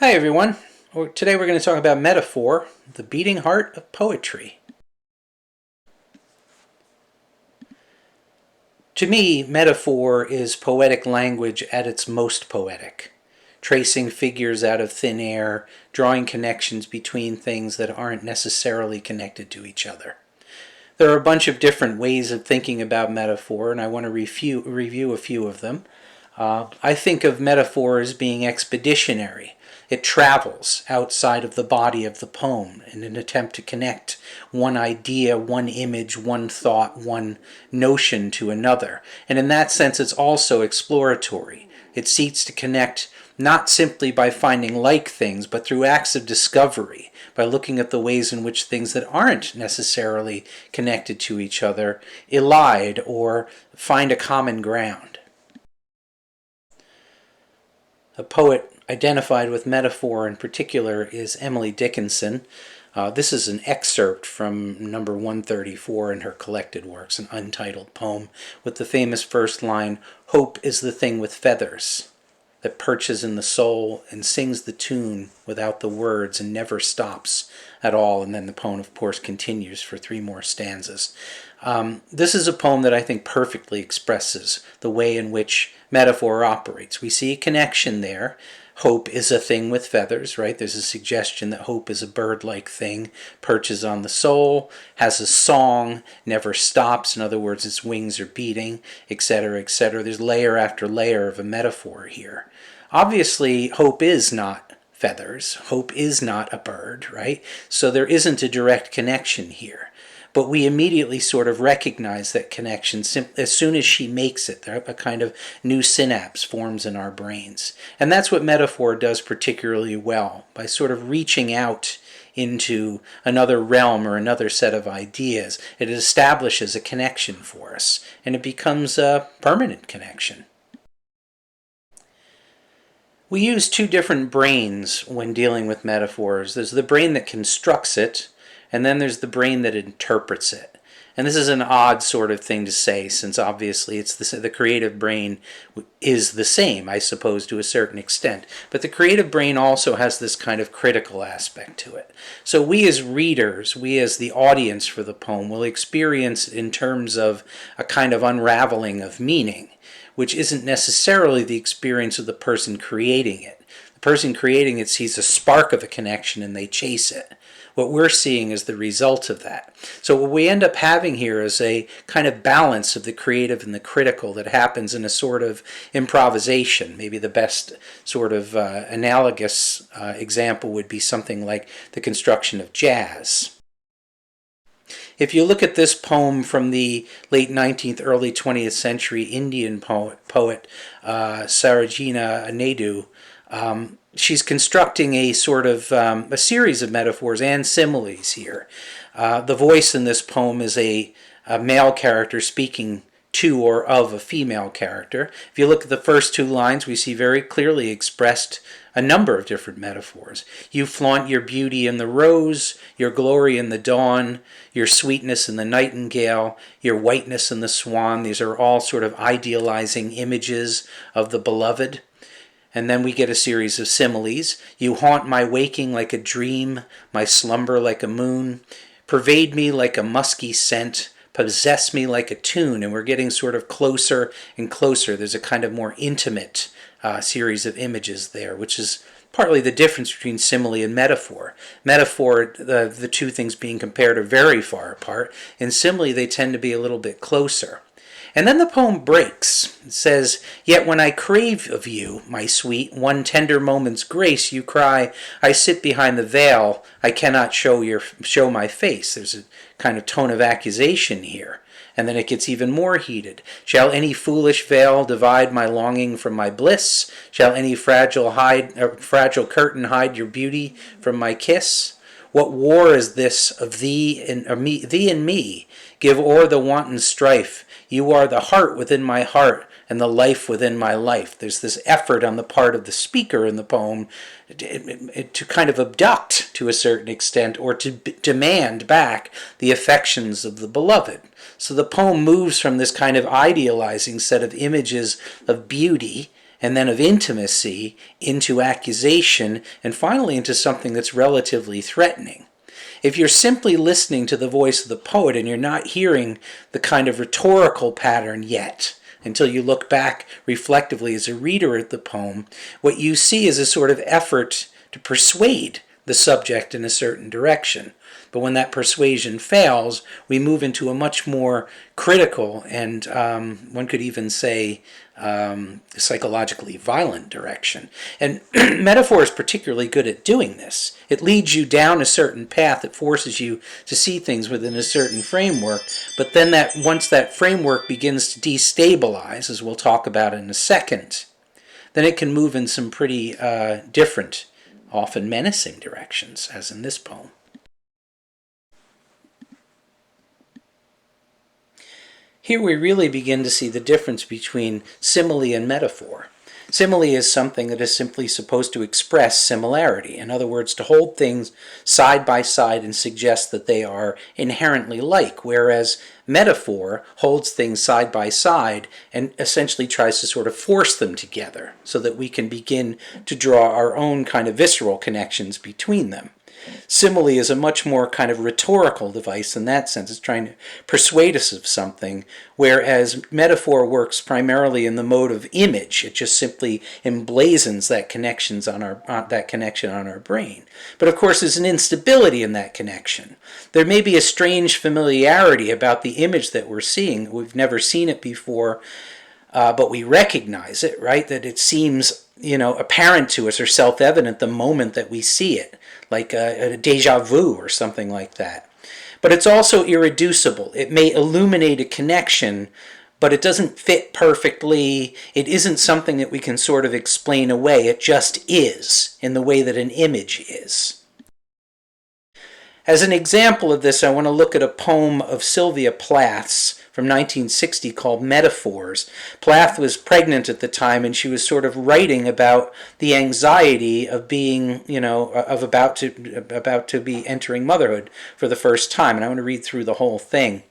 Hi everyone. Today we're going to talk about metaphor, the beating heart of poetry. To me, metaphor is poetic language at its most poetic, tracing figures out of thin air, drawing connections between things that aren't necessarily connected to each other. There are a bunch of different ways of thinking about metaphor, and I want to review a few of them. I think of metaphor as being expeditionary. It travels outside of the body of the poem in an attempt to connect one idea, one image, one thought, one notion to another. And in that sense, it's also exploratory. It seeks to connect not simply by finding like things, but through acts of discovery, by looking at the ways in which things that aren't necessarily connected to each other elide or find a common ground. A poet identified with metaphor in particular is Emily Dickinson. This is an excerpt from number 134 in her collected works, an untitled poem, with the famous first line, "Hope is the thing with feathers that perches in the soul and sings the tune without the words and never stops at all." And then the poem, of course, continues for 3 more stanzas. This is a poem that I think perfectly expresses the way in which metaphor operates. We see a connection there. Hope is a thing with feathers, right? There's a suggestion that hope is a bird-like thing, perches on the soul, has a song, never stops. In other words, its wings are beating, etc., etc. There's layer after layer of a metaphor here. Obviously, hope is not feathers. Hope is not a bird, right? So there isn't a direct connection here. But we immediately sort of recognize that connection as soon as she makes it. A kind of new synapse forms in our brains. And that's what metaphor does particularly well, by sort of reaching out into another realm or another set of ideas. It establishes a connection for us, and it becomes a permanent connection. We use 2 different brains when dealing with metaphors. There's the brain that constructs it, and then there's the brain that interprets it. And this is an odd sort of thing to say, since obviously it's the creative brain is the same, I suppose, to a certain extent. But the creative brain also has this kind of critical aspect to it. So we as readers, we as the audience for the poem, will experience it in terms of a kind of unraveling of meaning, which isn't necessarily the experience of the person creating it. The person creating it sees a spark of a connection and they chase it. What we're seeing is the result of that. So what we end up having here is a kind of balance of the creative and the critical that happens in a sort of improvisation. Maybe the best sort of analogous example would be something like the construction of jazz. If you look at this poem from the late 19th, early 20th century Indian poet Sarojini Naidu, she's constructing a sort of a series of metaphors and similes here. The voice in this poem is a male character speaking to or of a female character. If you look at the first 2 lines, we see very clearly expressed a number of different metaphors. You flaunt your beauty in the rose, your glory in the dawn, your sweetness in the nightingale, your whiteness in the swan. These are all sort of idealizing images of the beloved. And then we get a series of similes. You haunt my waking like a dream, my slumber like a moon, pervade me like a musky scent, possess me like a tune. And we're getting sort of closer and closer. There's a kind of more intimate series of images there, which is partly the difference between simile and metaphor. Metaphor, the 2 things being compared, are very far apart. In simile, they tend to be a little bit closer. And then the poem breaks. It says, "Yet when I crave of you, my sweet, one tender moment's grace, you cry, I sit behind the veil, I cannot show my face." There's a kind of tone of accusation here. And then it gets even more heated. "Shall any foolish veil divide my longing from my bliss? Shall any fragile curtain hide your beauty from my kiss? What war is this of thee and me? Give o'er the wanton strife. You are the heart within my heart and the life within my life." There's this effort on the part of the speaker in the poem to kind of abduct, to a certain extent, or to demand back the affections of the beloved. So the poem moves from this kind of idealizing set of images of beauty and then of intimacy into accusation, and finally into something that's relatively threatening. If you're simply listening to the voice of the poet and you're not hearing the kind of rhetorical pattern yet, until you look back reflectively as a reader at the poem, what you see is a sort of effort to persuade the subject in a certain direction. But when that persuasion fails, we move into a much more critical and one could even say psychologically violent direction. And metaphor is particularly good at doing this. It leads you down a certain path. It forces you to see things within a certain framework. But then once that framework begins to destabilize, as we'll talk about in a second, then it can move in some pretty different, often menacing directions, as in this poem. Here we really begin to see the difference between simile and metaphor. Simile is something that is simply supposed to express similarity. In other words, to hold things side by side and suggest that they are inherently like, whereas metaphor holds things side by side and essentially tries to sort of force them together so that we can begin to draw our own kind of visceral connections between them. Simile is a much more kind of rhetorical device in that sense. It's trying to persuade us of something, whereas metaphor works primarily in the mode of image. It just simply emblazons that connection on our brain. But of course, there's an instability in that connection. There may be a strange familiarity about the image that we're seeing. We've never seen it before, but we recognize it, right? That it seems, apparent to us or self-evident the moment that we see it, like a déjà vu or something like that. But it's also irreducible. It may illuminate a connection, but it doesn't fit perfectly. It isn't something that we can sort of explain away. It just is, in the way that an image is. As an example of this, I want to look at a poem of Sylvia Plath's from 1960 called Metaphors. Plath was pregnant at the time, and she was sort of writing about the anxiety of being, about to be entering motherhood for the first time. And I want to read through the whole thing.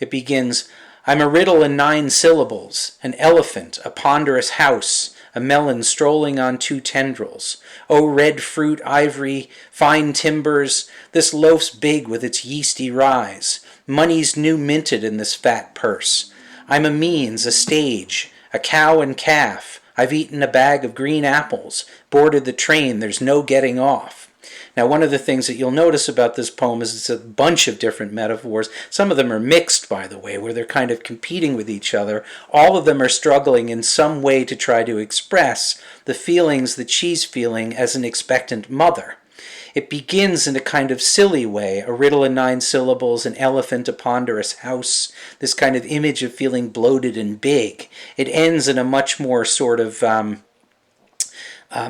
It begins, I'm a riddle in 9 syllables, an elephant, a ponderous house, a melon strolling on 2 tendrils. Oh, red fruit, ivory, fine timbers, this loaf's big with its yeasty rise. Money's new minted in this fat purse. I'm a means, a stage, a cow and calf. I've eaten a bag of green apples, boarded the train, there's no getting off. Now, one of the things that you'll notice about this poem is it's a bunch of different metaphors. Some of them are mixed, by the way, where they're kind of competing with each other. All of them are struggling in some way to try to express the feelings that she's feeling as an expectant mother. It begins in a kind of silly way, a riddle in 9 syllables, an elephant, a ponderous house, this kind of image of feeling bloated and big. It ends in a much more sort of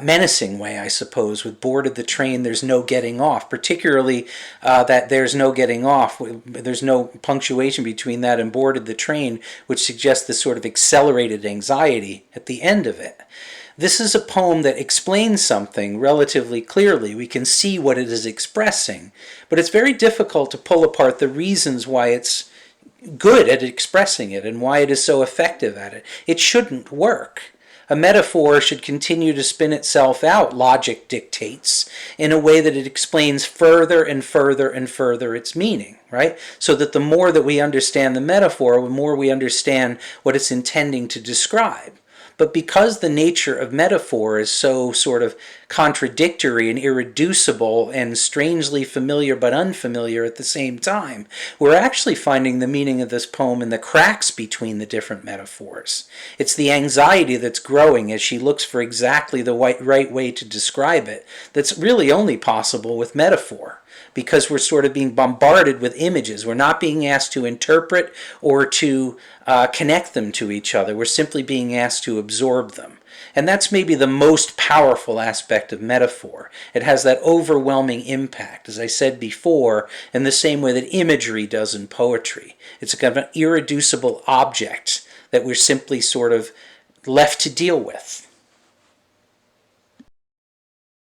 menacing way, I suppose, with boarded the train, there's no getting off, particularly that there's no getting off. There's no punctuation between that and boarded the train, which suggests this sort of accelerated anxiety at the end of it. This is a poem that explains something relatively clearly. We can see what it is expressing, but it's very difficult to pull apart the reasons why it's good at expressing it and why it is so effective at it. It shouldn't work. A metaphor should continue to spin itself out, logic dictates, in a way that it explains further and further and further its meaning, right? So that the more that we understand the metaphor, the more we understand what it's intending to describe. But because the nature of metaphor is so sort of contradictory and irreducible and strangely familiar but unfamiliar at the same time, we're actually finding the meaning of this poem in the cracks between the different metaphors. It's the anxiety that's growing as she looks for exactly the right way to describe it that's really only possible with metaphor, because we're sort of being bombarded with images. We're not being asked to interpret or to connect them to each other. We're simply being asked to absorb them. And that's maybe the most powerful aspect of metaphor. It has that overwhelming impact, as I said before, in the same way that imagery does in poetry. It's a kind of an irreducible object that we're simply sort of left to deal with.